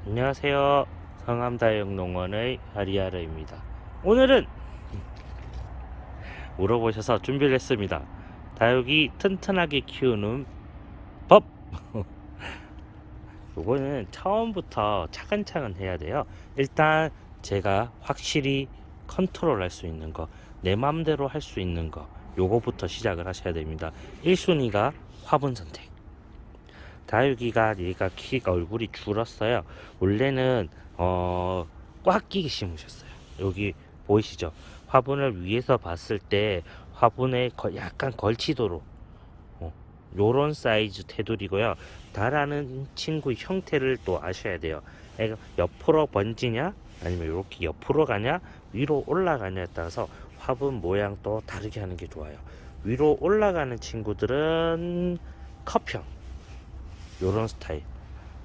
안녕하세요. 성암다육농원의 하리아르입니다. 오늘은 물어보셔서 준비를 했습니다. 다육이 튼튼하게 키우는 법. 요거는 처음부터 차근차근 해야 돼요. 일단 제가 확실히 컨트롤 할 수 있는 거, 내 맘대로 할 수 있는 거, 요거부터 시작을 하셔야 됩니다. 1순위가 화분 선택. 다육이가 얘가 키가 얼굴이 줄었어요. 원래는 꽉 끼게 심으셨어요. 여기 보이시죠? 화분을 위에서 봤을 때 화분에 약간 걸치도록 요런 사이즈 테두리고요. 다라는 친구 형태를 또 아셔야 돼요. 애가 옆으로 번지냐 아니면 이렇게 옆으로 가냐 위로 올라가냐에 따라서 화분 모양 또 다르게 하는 게 좋아요. 위로 올라가는 친구들은 컵형 요런 스타일,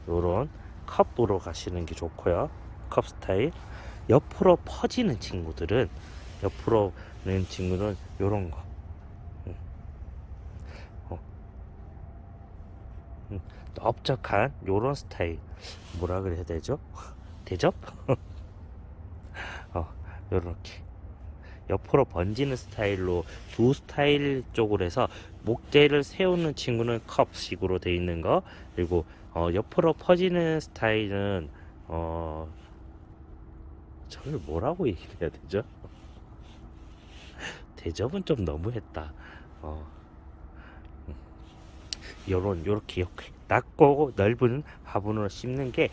요런 컵으로 가시는 게 좋고요. 컵 스타일. 옆으로 퍼지는 친구들은 요런 거. 음, 어, 넓적한 요런 스타일. 뭐라 그래야 되죠? 대접? 요렇게 옆으로 번지는 스타일로 두 스타일 쪽으로 해서 목재를 세우는 친구는 컵식으로 되어 있는 거, 그리고 옆으로 퍼지는 스타일은 저를 뭐라고 얘기를 해야 되죠? 대접은 좀 너무했다. 어, 요렇게 낮고 넓은 화분으로 심는 게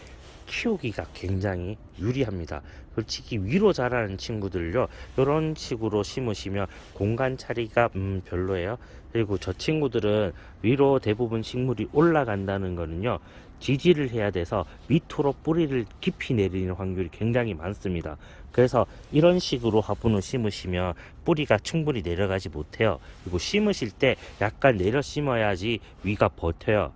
키우기가 굉장히 유리합니다. 솔직히 위로 자라는 친구들요, 이런 식으로 심으시면 공간 차리가 별로예요. 그리고 저 친구들은 위로 대부분 식물이 올라간다는 거는요, 지지를 해야 돼서 밑으로 뿌리를 깊이 내리는 확률이 굉장히 많습니다. 그래서 이런 식으로 화분을 심으시면 뿌리가 충분히 내려가지 못해요. 그리고 심으실 때 약간 내려 심어야지 위가 버텨요.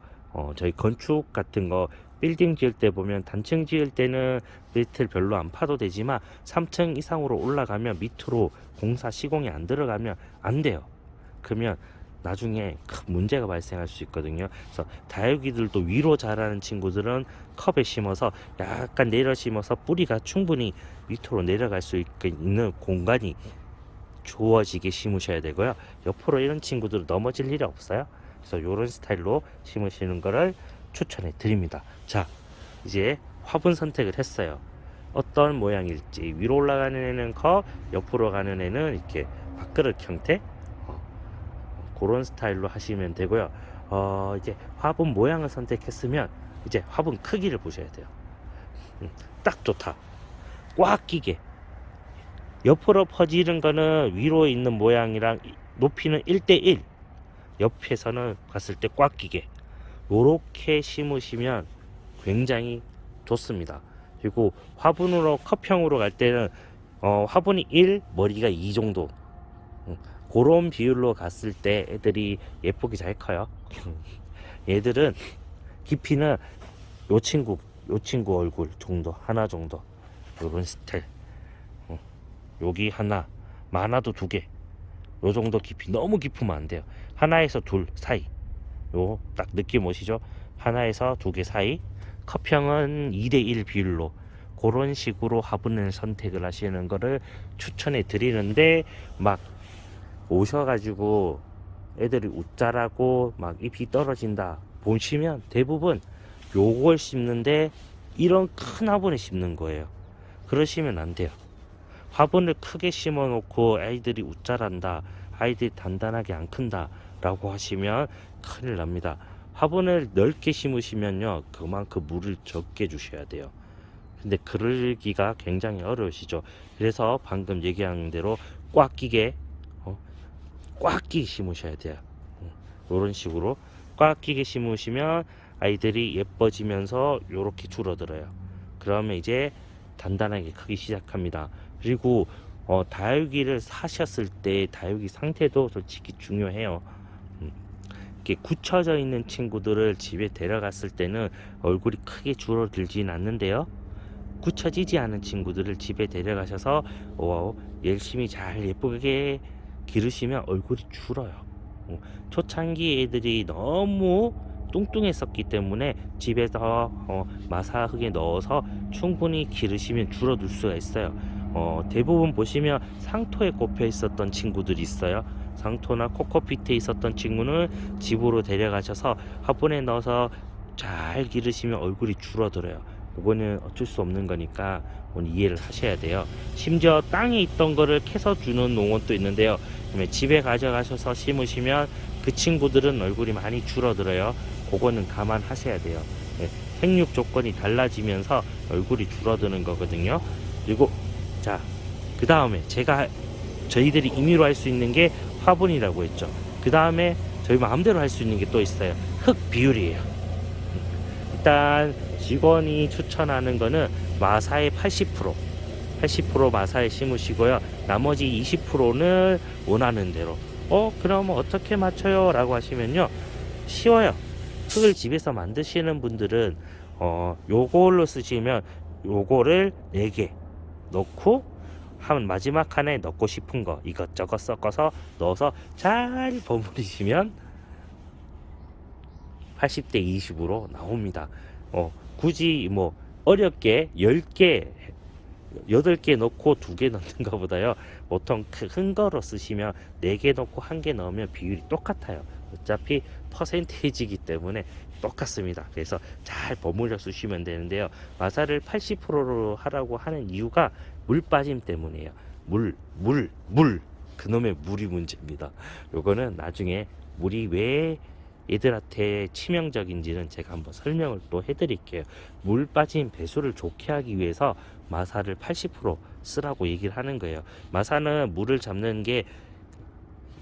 저희 건축 같은 거 빌딩 지을 때 보면 단층 지을 때는 밑을 별로 안 파도 되지만 3층 이상으로 올라가면 밑으로 공사 시공이 안 들어가면 안 돼요. 그러면 나중에 큰 문제가 발생할 수 있거든요. 그래서 다육이들도 위로 자라는 친구들은 컵에 심어서 약간 내려 심어서 뿌리가 충분히 밑으로 내려갈 수 있는 공간이 주어지게 심으셔야 되고요. 옆으로 이런 친구들은 넘어질 일이 없어요. 그래서 이런 스타일로 심으시는 거를 추천해 드립니다. 자, 이제 화분 선택을 했어요. 어떤 모양일지, 위로 올라가는 애는 컵, 옆으로 가는 애는 이렇게 밥그릇 형태, 그런 스타일로 하시면 되고요. 이제 화분 모양을 선택했으면 이제 화분 크기를 보셔야 돼요. 딱 좋다. 꽉 끼게. 옆으로 퍼지는 거는 위로 있는 모양이랑 높이는 1대1. 옆에서는 갔을 때 꽉 끼게. 요렇게 심으시면 굉장히 좋습니다. 그리고 화분으로 컵형으로 갈 때는 화분이 1, 머리가 2 정도, 그런 비율로 갔을 때 애들이 예쁘게 잘 커요. 얘들은 깊이는 요 친구 얼굴 정도, 하나 정도, 요런 스타일. 여기 하나, 많아도 두 개, 요 정도 깊이. 너무 깊으면 안 돼요. 하나에서 둘 사이, 요 딱 느낌 오시죠? 하나에서 두 개 사이. 컵형은 2대1 비율로 그런 식으로 화분을 선택을 하시는 거를 추천해 드리는데, 막 오셔가지고 애들이 웃자라고 막 잎이 떨어진다 보시면 대부분 요걸 심는데 이런 큰 화분에 심는 거예요. 그러시면 안 돼요. 화분을 크게 심어 놓고 아이들이 웃자란다, 아이들이 단단하게 안 큰다 라고 하시면 큰일 납니다. 화분을 넓게 심으시면요, 그만큼 물을 적게 주셔야 돼요. 근데 그러기가 굉장히 어려우시죠. 그래서 방금 얘기한 대로 꽉 끼게 꽉 끼게 심으셔야 돼요. 이런 식으로 꽉 끼게 심으시면 아이들이 예뻐지면서 이렇게 줄어들어요. 그러면 이제 단단하게 크기 시작합니다. 그리고 다육이를 사셨을 때 다육이 상태도 솔직히 중요해요. 이렇게 굳혀져 있는 친구들을 집에 데려갔을 때는 얼굴이 크게 줄어들진 않는데요, 굳혀지지 않은 친구들을 집에 데려가셔서 열심히 잘 예쁘게 기르시면 얼굴이 줄어요. 초창기 애들이 너무 뚱뚱했었기 때문에 집에서 마사흙에 넣어서 충분히 기르시면 줄어들 수가 있어요. 대부분 보시면 상토에 꼽혀 있었던 친구들이 있어요. 상토나 코코피트에 있었던 친구는 집으로 데려가셔서 화분에 넣어서 잘 기르시면 얼굴이 줄어들어요. 그거는 어쩔 수 없는 거니까 오늘 이해를 하셔야 돼요. 심지어 땅에 있던 거를 캐서 주는 농원도 있는데요. 집에 가져가셔서 심으시면 그 친구들은 얼굴이 많이 줄어들어요. 그거는 감안하셔야 돼요. 생육 조건이 달라지면서 얼굴이 줄어드는 거거든요. 그리고 자, 그 다음에 저희들이 임의로 할 수 있는 게 화분이라고 했죠. 그 다음에 저희 마음대로 할 수 있는 게 또 있어요. 흙 비율이에요. 일단 직원이 추천하는 거는 마사의 80% 마사에 심으시고요. 나머지 20%는 원하는 대로. 그럼 어떻게 맞춰요? 라고 하시면요. 쉬워요. 흙을 집에서 만드시는 분들은 요걸로 쓰시면 요거를 4개 넣고 한 마지막 칸에 넣고 싶은 거 이것저것 섞어서 넣어서 잘 버무리시면 80대 20으로 나옵니다. 굳이 뭐 어렵게 10개 8개 넣고 2개 넣는 것보다요, 보통 큰 거로 쓰시면 4개 넣고 1개 넣으면 비율이 똑같아요. 어차피 퍼센테이지이기 때문에 똑같습니다. 그래서 잘 버무려 쓰시면 되는데요. 마사를 80%로 하라고 하는 이유가 물 빠짐 때문이에요. 물. 그놈의 물이 문제입니다. 요거는 나중에 물이 왜 얘들한테 치명적인지는 제가 한번 설명을 또 해드릴게요. 물 빠짐 배수를 좋게 하기 위해서 마사를 80% 쓰라고 얘기를 하는 거예요. 마사는 물을 잡는 게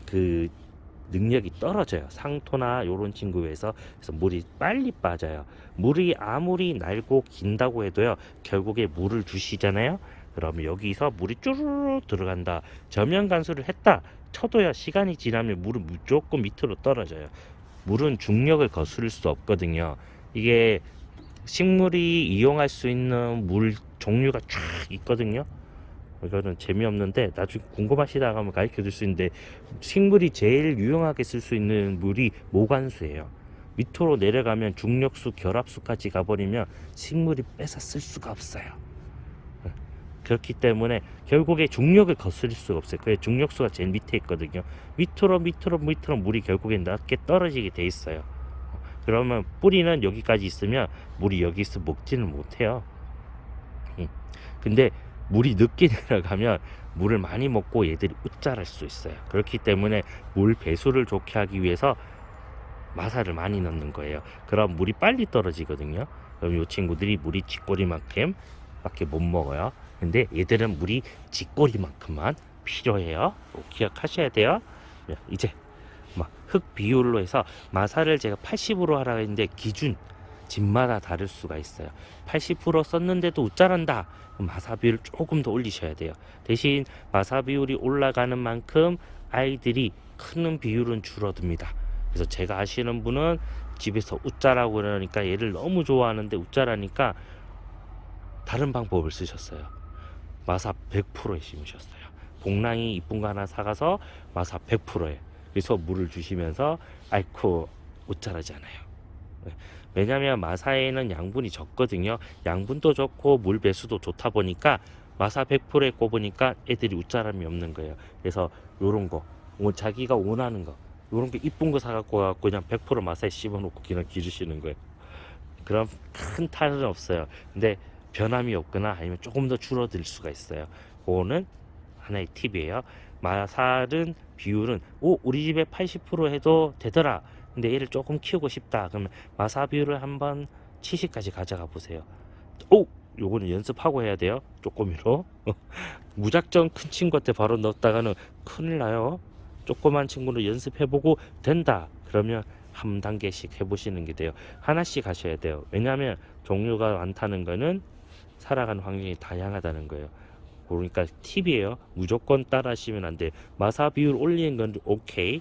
그 능력이 떨어져요. 상토나 요런 친구에서. 그래서 물이 빨리 빠져요. 물이 아무리 날고 긴다고 해도요, 결국에 물을 주시잖아요. 그러면 여기서 물이 쭈르르 들어간다. 저면 간수를 했다 쳐도요, 시간이 지나면 물은 무조건 밑으로 떨어져요. 물은 중력을 거스를 수 없거든요. 이게 식물이 이용할 수 있는 물 종류가 쫙 있거든요. 이거는 재미없는데 나중에 궁금하시다가 한번 가르쳐 줄 수 있는데, 식물이 제일 유용하게 쓸 수 있는 물이 모관수예요. 밑으로 내려가면 중력수, 결합수까지 가버리면 식물이 뺏어 쓸 수가 없어요. 그렇기 때문에 결국에 중력을 거스릴 수가 없어요. 그래서 중력수가 제일 밑에 있거든요. 밑으로 물이 결국엔 낮게 떨어지게 돼 있어요. 그러면 뿌리는 여기까지 있으면 물이 여기서 먹지는 못해요. 근데 물이 늦게 내려가면 물을 많이 먹고 얘들이 웃자랄 수 있어요. 그렇기 때문에 물 배수를 좋게 하기 위해서 마사를 많이 넣는 거예요. 그럼 물이 빨리 떨어지거든요. 그럼 이 친구들이 물이 쥐꼬리만큼 밖에 못 먹어요. 근데 얘들은 물이 쥐꼬리만큼만 필요해요. 기억하셔야 돼요. 이제 흙 비율로 해서 마사를 제가 80으로 하라고 했는데 기준 집마다 다를 수가 있어요. 80% 썼는데도 웃자란다. 마사 비율을 조금 더 올리셔야 돼요. 대신 마사 비율이 올라가는 만큼 아이들이 크는 비율은 줄어듭니다. 그래서 제가 아시는 분은 집에서 웃자라고 그러니까 얘를 너무 좋아하는데 웃자라니까 다른 방법을 쓰셨어요. 마사 100%에 심으셨어요. 복랑이 이쁜 거 하나 사가서 마사 100%에. 그래서 물을 주시면서 아이쿠 웃자라지 않아요. 왜냐면 마사에는 양분이 적거든요. 양분도 좋고 물 배수도 좋다 보니까 마사 100%에 꼽으니까 애들이 웃자람이 없는 거예요. 그래서 요런 거 자기가 원하는 거 요런 게 이쁜 거 사갖고 그냥 100% 마사에 씹어놓고 그냥 기르시는 거예요. 그럼 큰 탈은 없어요. 근데 변함이 없거나 아니면 조금 더 줄어들 수가 있어요. 그거는 하나의 팁이에요. 마살은 비율은 우리 집에 80% 해도 되더라. 근데 얘를 조금 키우고 싶다. 그러면 마사 비율을 한번 70까지 가져가 보세요. 요거는 연습하고 해야 돼요. 조금이로. 무작정 큰 친구한테 바로 넣었다가는 큰일 나요. 조그만 친구는 연습해보고 된다. 그러면 한 단계씩 해보시는 게 돼요. 하나씩 하셔야 돼요. 왜냐하면 종류가 많다는 거는 살아가는 환경이 다양하다는 거예요. 그러니까 팁이에요. 무조건 따라 하시면 안 돼. 마사 비율 올리는 건 오케이.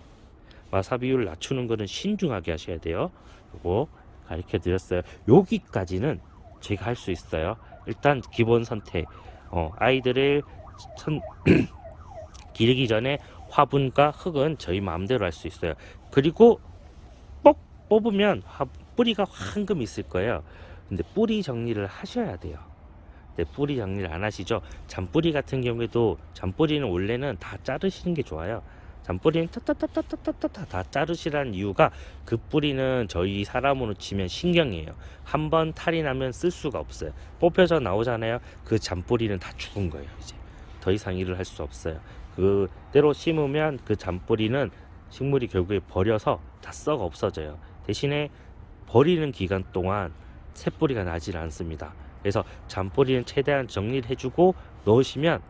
마사 비율을 낮추는 거는 신중하게 하셔야 돼요. 그거 가르쳐 드렸어요. 여기까지는 제가 할 수 있어요. 일단 기본 선택. 아이들을 기르기 전에 화분과 흙은 저희 마음대로 할 수 있어요. 그리고 꼭 뽑으면 뿌리가 황금 있을 거예요. 근데 뿌리 정리를 하셔야 돼요. 네, 뿌리 정리를 안 하시죠. 잔뿌리 같은 경우에도 잔뿌리는 원래는 다 자르시는 게 좋아요. 잔뿌리는 타타타타타타타 다 자르시라는 이유가 그 뿌리는 저희 사람으로 치면 신경이에요. 한번 탈이 나면 쓸 수가 없어요. 뽑혀서 나오잖아요. 그 잔뿌리는 다 죽은 거예요. 이제 더 이상 일을 할 수 없어요. 그대로 심으면 그 잔뿌리는 식물이 결국에 버려서 다 썩어 없어져요. 대신에 버리는 기간 동안 새 뿌리가 나질 않습니다. 그래서 잔뿌리는 최대한 정리를 해주고 넣으시면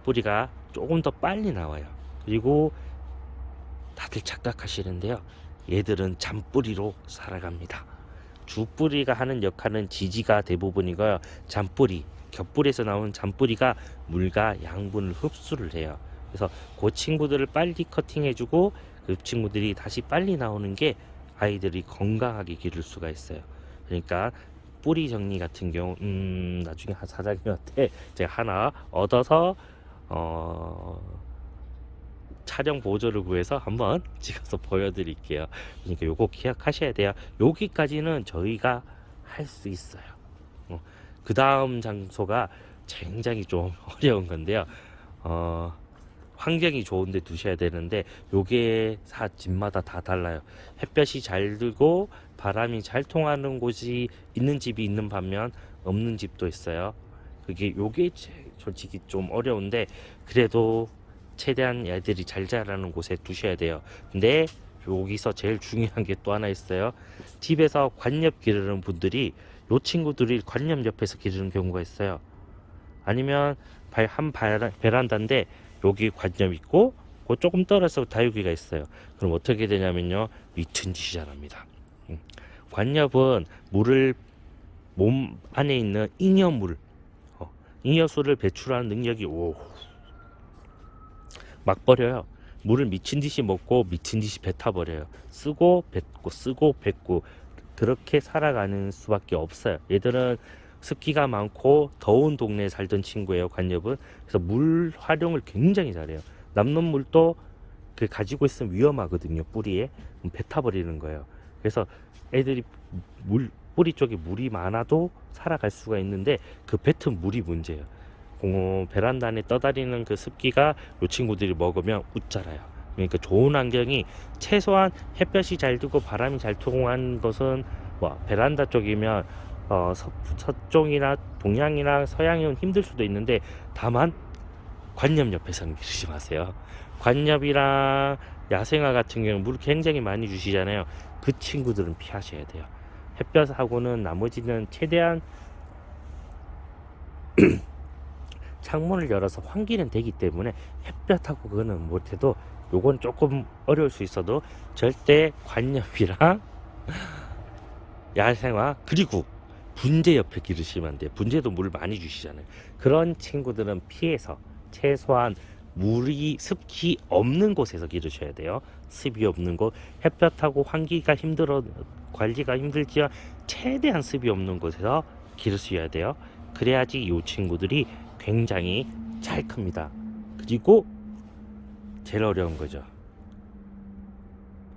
뿌리가 조금 더 빨리 나와요. 그리고 다들 착각하시는데요. 얘들은 잔뿌리로 살아갑니다. 주뿌리가 하는 역할은 지지가 대부분이고요. 잔뿌리, 겹뿌리에서 나오는 잔뿌리가 물과 양분을 흡수를 해요. 그래서 그 친구들을 빨리 커팅해주고 그 친구들이 다시 빨리 나오는 게 아이들이 건강하게 기를 수가 있어요. 그러니까 뿌리 정리 같은 경우 나중에 사장님한테 제가 하나 얻어서 촬영 보조를 구해서 한번 찍어서 보여드릴게요. 그러니까 요거 기억하셔야 돼요. 여기까지는 저희가 할 수 있어요. 그 다음 장소가 굉장히 좀 어려운 건데요. 환경이 좋은데 두셔야 되는데 요게 집마다 다 달라요. 햇볕이 잘 들고 바람이 잘 통하는 곳이 있는 집이 있는 반면 없는 집도 있어요. 요게 솔직히 좀 어려운데 그래도 최대한 애들이 잘 자라는 곳에 두셔야 돼요. 근데 여기서 제일 중요한 게 또 하나 있어요. 집에서 관엽 기르는 분들이 요 친구들이 관엽 옆에서 기르는 경우가 있어요. 아니면 베란다인데 여기 관엽 있고 그 조금 떨어져서 다육이가 있어요. 그럼 어떻게 되냐면요, 미친 짓이 자랍니다. 관엽은 물을 몸 안에 있는 잉여물, 잉여수를 배출하는 능력이 막 버려요. 물을 미친 듯이 먹고 미친 듯이 뱉어버려요. 쓰고 뱉고 쓰고 뱉고 그렇게 살아가는 수밖에 없어요. 얘들은 습기가 많고 더운 동네에 살던 친구예요. 관엽은. 그래서 물 활용을 굉장히 잘해요. 남는 물도 가지고 있으면 위험하거든요. 뿌리에 뱉어버리는 거예요. 그래서 애들이 뿌리 쪽에 물이 많아도 살아갈 수가 있는데 그 뱉은 물이 문제예요. 베란다 안에 떠다니는 그 습기가 이 친구들이 먹으면 웃자라요. 그러니까 좋은 환경이 최소한 햇볕이 잘 들고 바람이 잘 통하는 것은 베란다 쪽이면 서쪽이나 동양이나 서양은 힘들 수도 있는데 다만 관엽 옆에서는 기르지 마세요. 관엽이랑 야생화 같은 경우는 물 굉장히 많이 주시잖아요. 그 친구들은 피하셔야 돼요. 햇볕하고는 나머지는 최대한 창문을 열어서 환기는 되기 때문에 햇볕하고 그거는 못해도 요건 조금 어려울 수 있어도 절대 관엽이랑 야생화 그리고 분재 옆에 기르시면 안 돼요. 분재도 물 많이 주시잖아요. 그런 친구들은 피해서 최소한 습기 없는 곳에서 기르셔야 돼요. 습이 없는 곳, 햇볕하고 환기가 관리가 힘들지만 최대한 습이 없는 곳에서 기르셔야 돼요. 그래야지 이 친구들이 굉장히 잘 큽니다. 그리고 제일 어려운 거죠.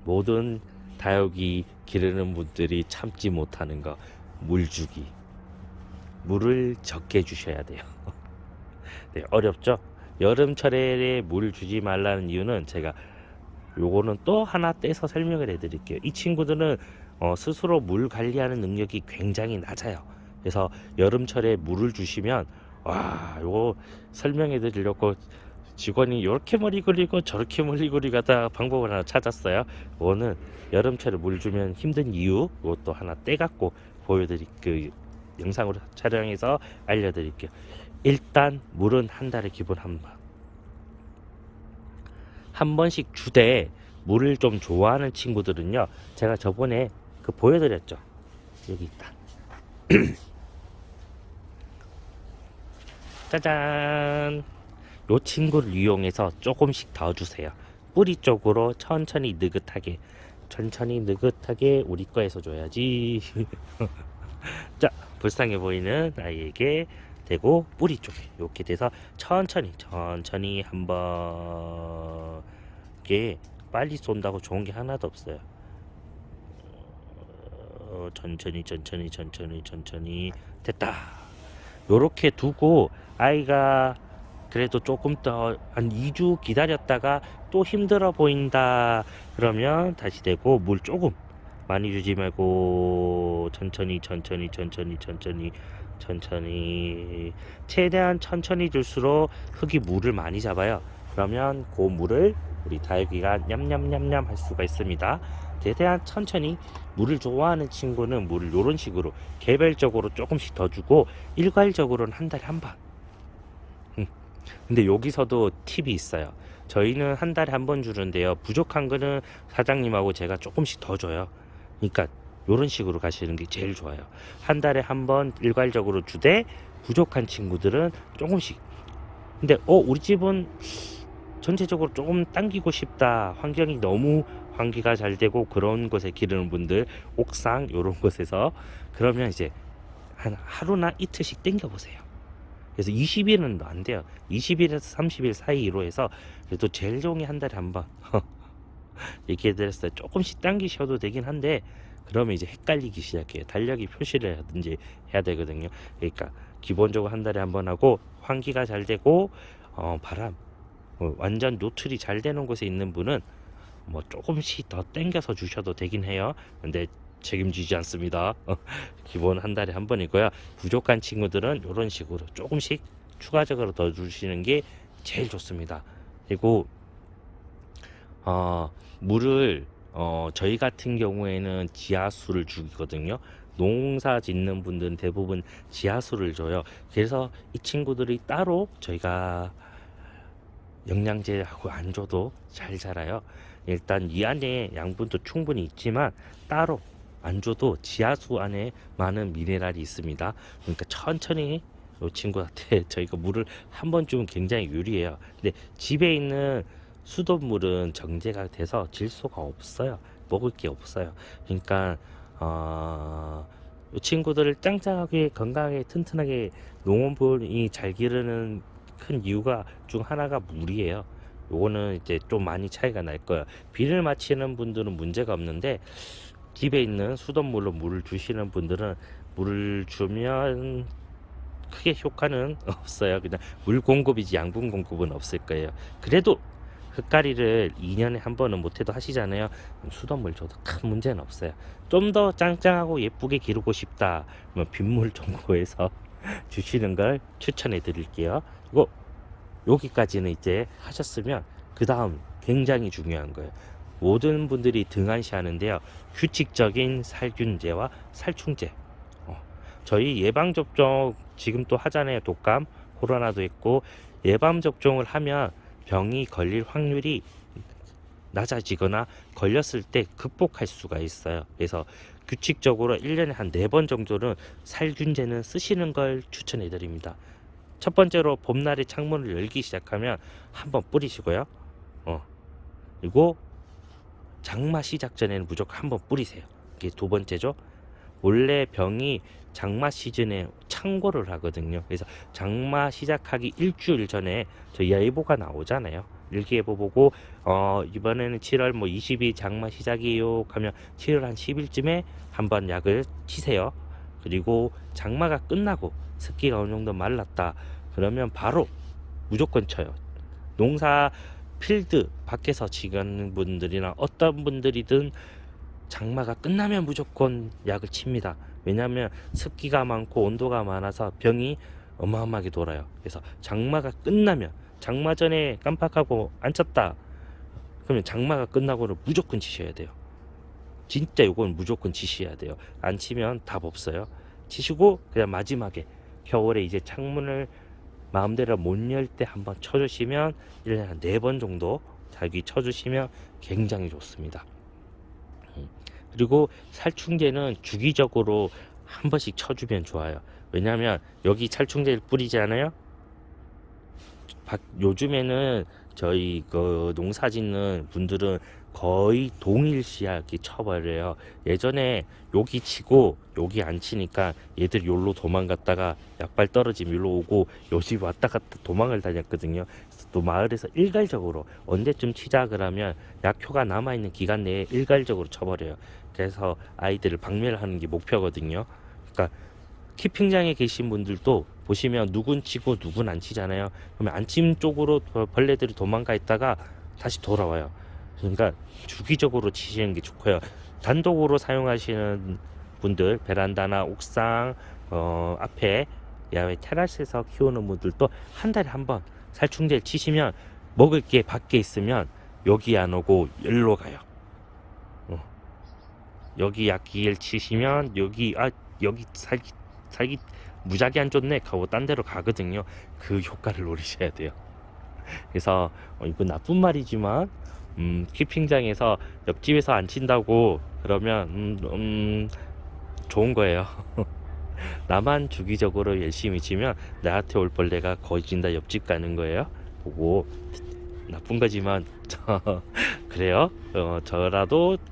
모든 다육이 기르는 분들이 참지 못하는 거, 물 주기. 물을 적게 주셔야 돼요. 네, 어렵죠? 여름철에 물 주지 말라는 이유는 제가 요거는 또 하나 떼서 설명을 해드릴게요. 이 친구들은 스스로 물 관리하는 능력이 굉장히 낮아요. 그래서 여름철에 물을 주시면 요거 설명해 드리려고 직원이 이렇게 머리 굴리고 저렇게 머리 굴리고 하다가 방법을 하나 찾았어요. 이거는 여름철에 물 주면 힘든 이유 이것도 하나 떼갖고 영상으로 촬영해서 알려드릴게요. 일단 물은 한 달에 기본 한 번씩 주되 물을 좀 좋아하는 친구들은요, 제가 저번에 보여드렸죠. 여기 있다. 짜잔! 요 친구를 이용해서 조금씩 더 주세요. 뿌리 쪽으로 천천히 느긋하게 우리 거에서 줘야지. 자, 불쌍해 보이는 아이에게 대고 뿌리 쪽에 이렇게 돼서 천천히 한번 이게 빨리 쏜다고 좋은 게 하나도 없어요. 천천히 됐다. 요렇게 두고 아이가 그래도 조금 더 한 2주 기다렸다가 또 힘들어 보인다 그러면 다시 대고 물 조금 많이 주지 말고 천천히 최대한 천천히 줄수록 흙이 물을 많이 잡아요. 그러면 그 물을 우리 다육이가 냠냠냠냠 할 수가 있습니다. 최대한 천천히 물을 좋아하는 친구는 물을 이런 식으로 개별적으로 조금씩 더 주고 일괄적으로는 한 달에 한 번. 근데 여기서도 팁이 있어요. 저희는 한 달에 한 번 주는데요. 부족한 거는 사장님하고 제가 조금씩 더 줘요. 그러니까 이런 식으로 가시는 게 제일 좋아요. 한 달에 한 번 일괄적으로 주되 부족한 친구들은 조금씩. 근데 우리 집은 전체적으로 조금 당기고 싶다. 환경이 너무 환기가 잘 되고 그런 곳에 기르는 분들 옥상 이런 곳에서 그러면 이제 한 하루나 이틀씩 당겨 보세요. 그래서 20일은 안 돼요. 20일에서 30일 사이로 해서 그래도 제일 좋은 게 한 달에 한 번 얘기해드렸어요. 조금씩 당기셔도 되긴 한데 그러면 이제 헷갈리기 시작해요. 달력이 표시를 하든지 해야 되거든요. 그러니까 기본적으로 한 달에 한 번 하고 환기가 잘 되고 바람 완전 노출이 잘 되는 곳에 있는 분은 뭐 조금씩 더 당겨서 주셔도 되긴 해요. 근데 책임지지 않습니다. 기본 한 달에 한 번이고요. 부족한 친구들은 이런 식으로 조금씩 추가적으로 더 주시는 게 제일 좋습니다. 그리고 물을 저희 같은 경우에는 지하수를 주거든요. 농사 짓는 분들은 대부분 지하수를 줘요. 그래서 이 친구들이 따로 저희가 영양제하고 안 줘도 잘 자라요. 일단 이 안에 양분도 충분히 있지만 따로 안 줘도 지하수 안에 많은 미네랄이 있습니다. 그러니까 천천히 이 친구한테 저희가 물을 한 번 주면 굉장히 유리해요. 근데 집에 있는 수돗물은 정제가 돼서 질소가 없어요. 먹을 게 없어요. 그러니까 이 친구들을 짱짱하게 건강하게 튼튼하게 농원분이 잘 기르는 큰 이유가 중 하나가 물이에요. 요거는 이제 좀 많이 차이가 날 거예요. 비를 맞히는 분들은 문제가 없는데 집에 있는 수돗물로 물을 주시는 분들은 물을 주면 크게 효과는 없어요. 그냥 물 공급이지 양분 공급은 없을 거예요. 그래도 흙가리를 2년에 한 번은 못해도 하시잖아요. 수돗물 줘도 큰 문제는 없어요. 좀 더 짱짱하고 예쁘게 기르고 싶다. 빗물 정도에서 주시는 걸 추천해 드릴게요. 그리고 여기까지는 이제 하셨으면 그 다음 굉장히 중요한 거예요. 모든 분들이 등한시 하는데요. 규칙적인 살균제와 살충제. 저희 예방접종 지금 또 하잖아요. 독감, 코로나도 있고 예방접종을 하면 병이 걸릴 확률이 낮아지거나 걸렸을 때 극복할 수가 있어요. 그래서 규칙적으로 1년에 한 4번 정도는 살균제는 쓰시는 걸 추천해 드립니다. 첫 번째로 봄날에 창문을 열기 시작하면 한번 뿌리시고요. 그리고 장마 시작 전에는 무조건 한번 뿌리세요. 이게 두 번째죠. 원래 병이 장마 시즌에 창고를 하거든요. 그래서 장마 시작하기 일주일 전에 저 예보가 나오잖아요. 일기예보 보고 이번에는 7월 20일 장마 시작이에요 하면 7월 한 10일쯤에 한번 약을 치세요. 그리고 장마가 끝나고 습기가 어느 정도 말랐다 그러면 바로 무조건 쳐요. 농사 필드 밖에서 지는 분들이나 어떤 분들이든 장마가 끝나면 무조건 약을 칩니다. 왜냐하면 습기가 많고 온도가 많아서 병이 어마어마하게 돌아요. 그래서 장마가 끝나면 장마 전에 깜빡하고 안 쳤다 그러면 장마가 끝나고는 무조건 치셔야 돼요. 진짜 이건 무조건 치셔야 돼요. 안 치면 답 없어요. 치시고 그냥 마지막에 겨울에 이제 창문을 마음대로 못 열 때 한번 쳐주시면 1년에 한 4번 정도 자기 쳐주시면 굉장히 좋습니다. 그리고 살충제는 주기적으로 한 번씩 쳐주면 좋아요. 왜냐하면 여기 살충제를 뿌리지 않아요? 요즘에는 저희 그 농사 짓는 분들은 거의 동일시하게 쳐버려요. 예전에 여기 치고 여기 안 치니까 얘들 여기로 도망갔다가 약발 떨어지면 여기로 오고 요집 왔다 갔다 도망을 다녔거든요. 그래서 또 마을에서 일괄적으로 언제쯤 치자 그러면 약효가 남아있는 기간 내에 일괄적으로 쳐버려요. 그래서 아이들을 박멸하는 게 목표거든요. 그러니까 키핑장에 계신 분들도 보시면 누군 치고 누군 안 치잖아요. 그러면 안 친 쪽으로 벌레들이 도망가 있다가 다시 돌아와요. 그러니까 주기적으로 치시는 게 좋고요. 단독으로 사용하시는 분들, 베란다나 옥상 앞에 야외 테라스에서 키우는 분들도 한 달에 한 번 살충제를 치시면 먹을 게 밖에 있으면 여기 안 오고 여기로 가요. 여기 약기를 치시면 여기 살기 무지하게 안 좋네 하고 딴 데로 가거든요. 그 효과를 노리셔야 돼요. 그래서 이건 나쁜 말이지만 키핑장에서 옆집에서 안 친다고 그러면 좋은 거예요. 나만 주기적으로 열심히 치면 나한테 올 벌레가 거진다 옆집 가는 거예요. 보고 나쁜 거지만 그래요.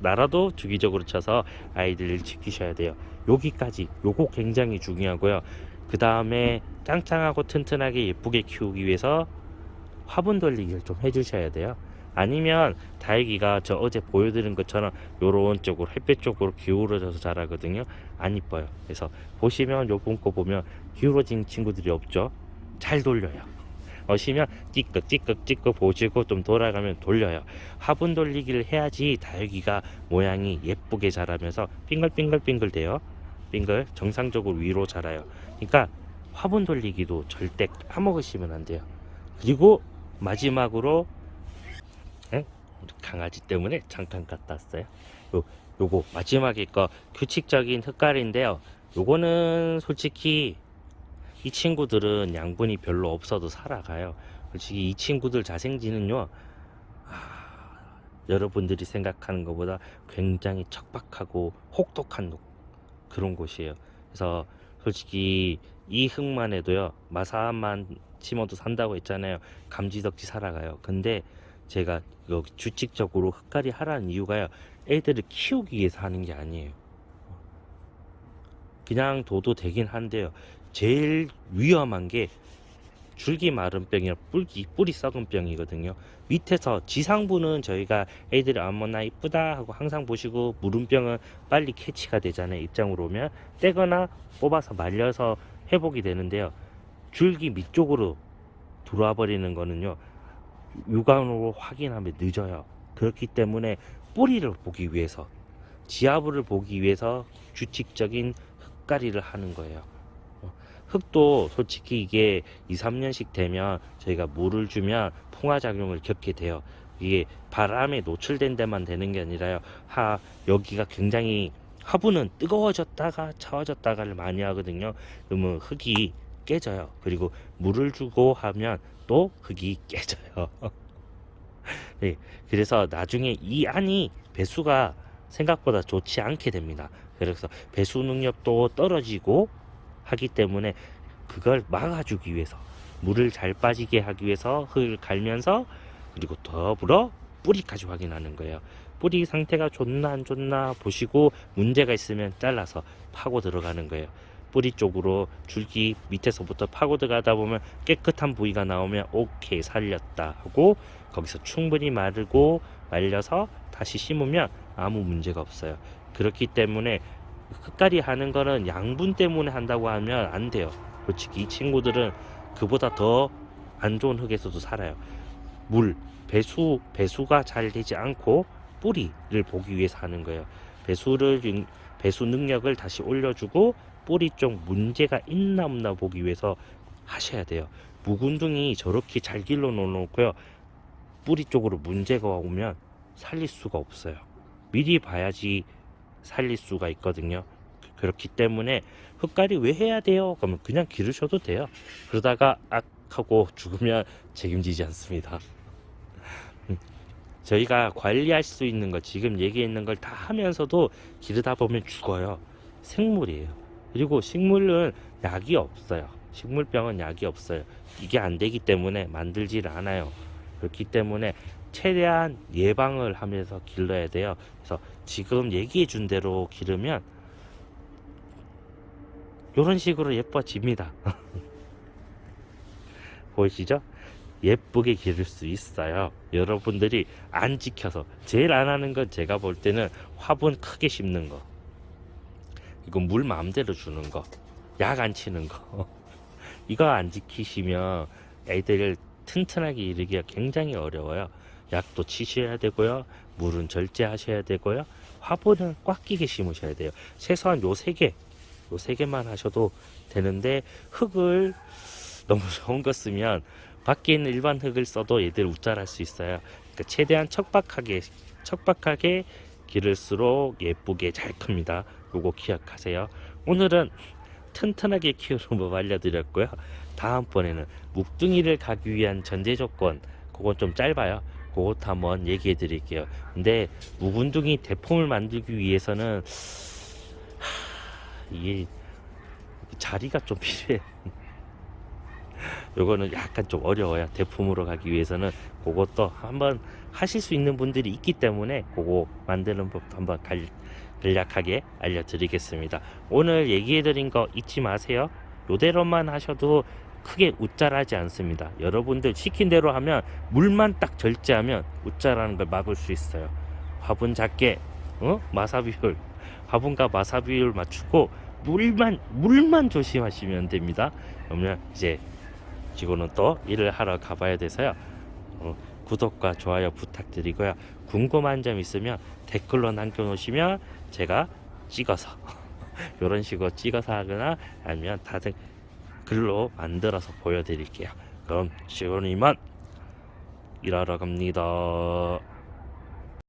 나라도 주기적으로 쳐서 아이들을 지키셔야 돼요. 여기까지 요거 굉장히 중요하고요. 그 다음에 짱짱하고 튼튼하게 예쁘게 키우기 위해서 화분 돌리기를 좀 해주셔야 돼요. 아니면 다육이가 저 어제 보여드린 것처럼 요런 쪽으로 햇볕 쪽으로 기울어져서 자라거든요. 안 이뻐요. 그래서 보시면 요번 거 보면 기울어진 친구들이 없죠. 잘 돌려요. 오시면 찌끄 보시고 좀 돌아가면 돌려요. 화분 돌리기를 해야지 다육이가 모양이 예쁘게 자라면서 빙글빙글 돼요. 빙글 정상적으로 위로 자라요. 그러니까 화분 돌리기도 절대 까먹으시면 안 돼요. 그리고 마지막으로 우리 강아지 때문에 잠깐 갔다 왔어요. 요거 마지막에 거 규칙적인 흙갈이인데요. 요거는 솔직히 이 친구들은 양분이 별로 없어도 살아가요. 솔직히 이 친구들 자생지는요, 여러분들이 생각하는 것보다 굉장히 척박하고 혹독한 그런 곳이에요. 그래서 솔직히 이 흙만 해도요, 마사만 심어도 산다고 했잖아요. 감지덕지 살아가요. 근데 제가 규칙적으로 흙갈이 하라는 이유가요, 애들을 키우기 위해서 하는 게 아니에요. 그냥 둬도 되긴 한데요, 제일 위험한 게 줄기 마른 병이랑 뿌리 썩은 병이거든요. 밑에서 지상부는 저희가 애들이 아무나 이쁘다 하고 항상 보시고, 무름병은 빨리 캐치가 되잖아요. 입장으로 오면 떼거나 뽑아서 말려서 회복이 되는데요, 줄기 밑쪽으로 들어와 버리는 거는요, 육안으로 확인하면 늦어요. 그렇기 때문에 뿌리를 보기 위해서, 지하부를 보기 위해서 규칙적인 흙갈이를 하는 거예요. 흙도 솔직히 이게 2, 3년씩 되면 저희가 물을 주면 풍화작용을 겪게 돼요. 이게 바람에 노출된 데만 되는 게 아니라요, 여기가 굉장히 화분은 뜨거워졌다가 차워졌다가를 많이 하거든요. 그러면 흙이 깨져요. 그리고 물을 주고 하면 또 흙이 깨져요. 네, 그래서 나중에 이 안이 배수가 생각보다 좋지 않게 됩니다. 그래서 배수 능력도 떨어지고 하기 때문에 그걸 막아주기 위해서, 물을 잘 빠지게 하기 위해서 흙을 갈면서, 그리고 더불어 뿌리까지 확인하는 거예요. 뿌리 상태가 좋나 안 좋나 보시고 문제가 있으면 잘라서 파고 들어가는 거예요. 뿌리 쪽으로 줄기 밑에서부터 파고 들어가다 보면 깨끗한 부위가 나오면 오케이, 살렸다 하고 거기서 충분히 마르고 말려서 다시 심으면 아무 문제가 없어요. 그렇기 때문에 흙갈이 하는 거는 양분 때문에 한다고 하면 안 돼요. 솔직히 이 친구들은 그보다 더 안 좋은 흙에서도 살아요. 배수가 잘 되지 않고 뿌리를 보기 위해서 하는 거예요. 배수 능력을 다시 올려주고 뿌리 쪽 문제가 있나 없나 보기 위해서 하셔야 돼요. 묵은둥이 저렇게 잘 길러 놓고요, 뿌리 쪽으로 문제가 오면 살릴 수가 없어요. 미리 봐야지 살릴 수가 있거든요. 그렇기 때문에 흙갈이 왜 해야 돼요? 그러면 그냥 기르셔도 돼요. 그러다가 악 하고 죽으면 책임지지 않습니다. 저희가 관리할 수 있는 거, 지금 얘기했는 걸 다 하면서도 기르다 보면 죽어요. 생물이에요. 그리고 식물은 약이 없어요. 식물병은 약이 없어요. 이게 안 되기 때문에 만들질 않아요. 그렇기 때문에 최대한 예방을 하면서 길러야 돼요. 그래서 지금 얘기해 준 대로 기르면 이런 식으로 예뻐집니다. 보이시죠? 예쁘게 기를 수 있어요. 여러분들이 안 지켜서 제일 안 하는 건 제가 볼 때는 화분 크게 심는 거, 이거 물 마음대로 주는 거, 약 안 치는 거 이거 안 지키시면 애들 튼튼하게 기르기가 굉장히 어려워요. 약도 치셔야 되고요, 물은 절제하셔야 되고요, 화분은 꽉 끼게 심으셔야 돼요. 최소한 요 세 개만 하셔도 되는데, 흙을 너무 좋은 거 쓰면 밖에 있는 일반 흙을 써도 얘들 웃자랄 수 있어요. 그러니까 최대한 척박하게 기를수록 예쁘게 잘 큽니다. 요거 기억하세요. 오늘은 튼튼하게 키우는 법 알려드렸고요. 다음번에는 묵둥이를 가기 위한 전제 조건, 그건 좀 짧아요. 그것도 한번 얘기해 드릴게요. 근데 묵은둥이 대품을 만들기 위해서는 이게 자리가 좀 필요해. 요거는 약간 좀 어려워요. 대품으로 가기 위해서는. 그것도 한번 하실 수 있는 분들이 있기 때문에 그거 만드는 법도 한번 간략하게 알려드리겠습니다. 오늘 얘기해드린 거 잊지 마세요. 요대로만 하셔도 크게 웃자라지 않습니다. 여러분들 시킨 대로 하면, 물만 딱 절제하면 웃자라는 걸 막을 수 있어요. 화분 작게, 마사 비율, 화분과 마사 비율 맞추고 물만 조심하시면 됩니다. 그러면 이제 지금은 또 일을 하러 가봐야 돼서요. 구독과 좋아요 부탁드리고요. 궁금한 점 있으면 댓글로 남겨놓으시면 제가 찍어서 이런 식으로 찍어서 하거나 아니면 다른 글로 만들어서 보여드릴게요. 그럼 지금 이만 일하러 갑니다.